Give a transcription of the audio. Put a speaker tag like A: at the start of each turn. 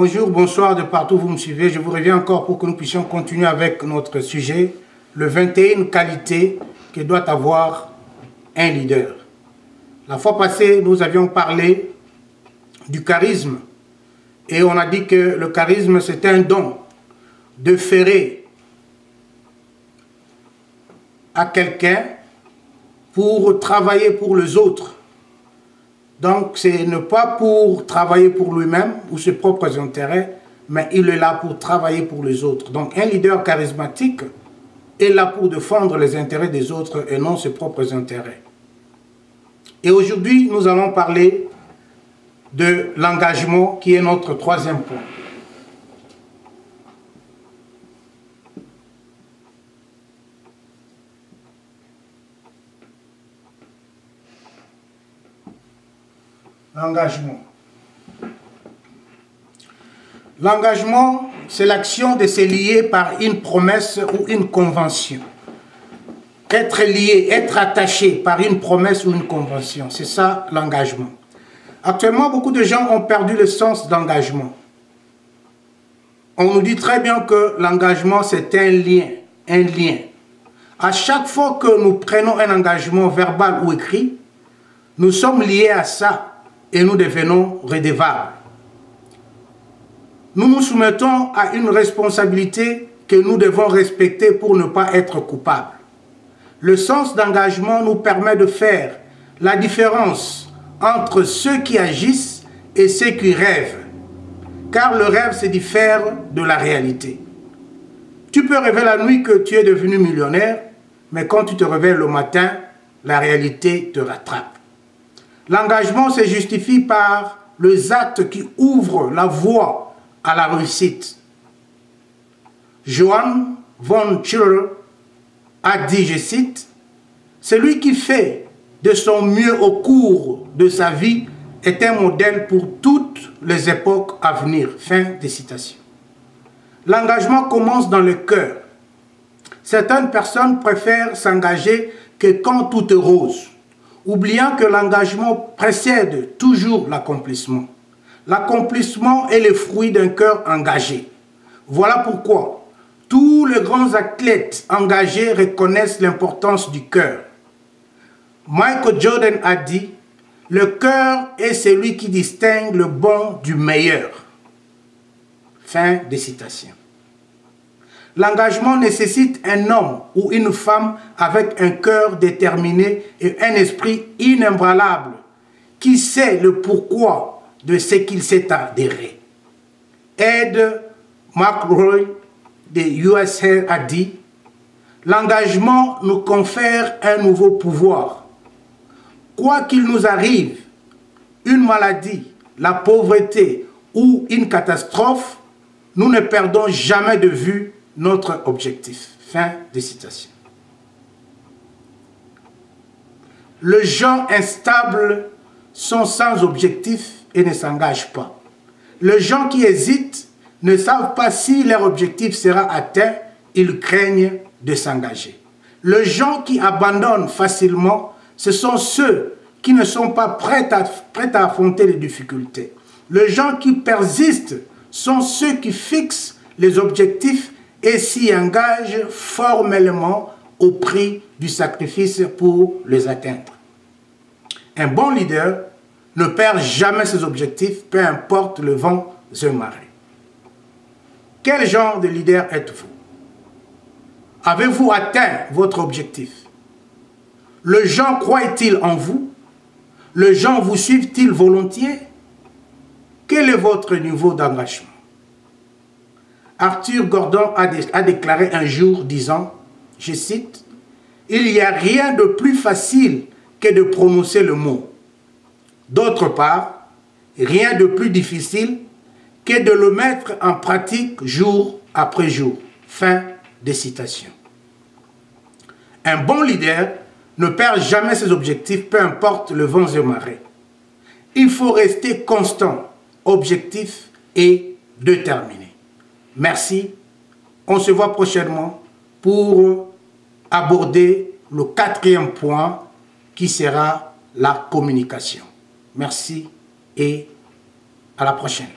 A: Bonjour, bonsoir de partout où vous me suivez. Je vous reviens encore pour que nous puissions continuer avec notre sujet, le 21 qualités que doit avoir un leader. La fois passée, nous avions parlé du charisme et on a dit que le charisme c'est un don de ferrer à quelqu'un pour travailler pour les autres. Donc, c'est ne pas pour travailler pour lui-même ou ses propres intérêts, mais il est là pour travailler pour les autres. Donc, un leader charismatique est là pour défendre les intérêts des autres et non ses propres intérêts. Et aujourd'hui, nous allons parler de l'engagement qui est notre troisième point. L'engagement. L'engagement, c'est l'action de se lier par une promesse ou une convention. Être lié, être attaché par une promesse ou une convention, c'est ça l'engagement. Actuellement, beaucoup de gens ont perdu le sens d'engagement. On nous dit très bien que l'engagement, c'est un lien, un lien. À chaque fois que nous prenons un engagement verbal ou écrit, nous sommes liés à ça. Et nous devenons redevables. Nous nous soumettons à une responsabilité que nous devons respecter pour ne pas être coupables. Le sens d'engagement nous permet de faire la différence entre ceux qui agissent et ceux qui rêvent. Car le rêve se diffère de la réalité. Tu peux rêver la nuit que tu es devenu millionnaire, mais quand tu te réveilles le matin, la réalité te rattrape. L'engagement se justifie par les actes qui ouvrent la voie à la réussite. Johann von Schiller a dit, je cite, « Celui qui fait de son mieux au cours de sa vie est un modèle pour toutes les époques à venir. » Fin de citation. L'engagement commence dans le cœur. Certaines personnes préfèrent s'engager que quand tout est rose, oubliant que l'engagement précède toujours l'accomplissement. L'accomplissement est le fruit d'un cœur engagé. Voilà pourquoi tous les grands athlètes engagés reconnaissent l'importance du cœur. Michael Jordan a dit, « Le cœur est celui qui distingue le bon du meilleur. » Fin de citation. L'engagement nécessite un homme ou une femme avec un cœur déterminé et un esprit inébranlable qui sait le pourquoi de ce qu'il s'est adhéré. Ed McRoy de USA a dit « L'engagement nous confère un nouveau pouvoir. Quoi qu'il nous arrive, une maladie, la pauvreté ou une catastrophe, nous ne perdons jamais de vue notre objectif. » Fin de citation. Les gens instables sont sans objectif et ne s'engagent pas. Les gens qui hésitent ne savent pas si leur objectif sera atteint, ils craignent de s'engager. Les gens qui abandonnent facilement, ce sont ceux qui ne sont pas prêts à affronter les difficultés. Les gens qui persistent sont ceux qui fixent les objectifs et s'y engagent formellement au prix du sacrifice pour les atteindre. Un bon leader ne perd jamais ses objectifs, peu importe le vent et marée. Quel genre de leader êtes-vous? Avez-vous atteint votre objectif? Les gens croient-ils en vous? Les gens vous suivent-ils volontiers? Quel est votre niveau d'engagement? Arthur Gordon a déclaré un jour disant, je cite, « Il n'y a rien de plus facile que de prononcer le mot. D'autre part, rien de plus difficile que de le mettre en pratique jour après jour. » Fin de citation. Un bon leader ne perd jamais ses objectifs, peu importe le vent et marée. Il faut rester constant, objectif et déterminé. Merci. On se voit prochainement pour aborder le quatrième point qui sera la communication. Merci et à la prochaine.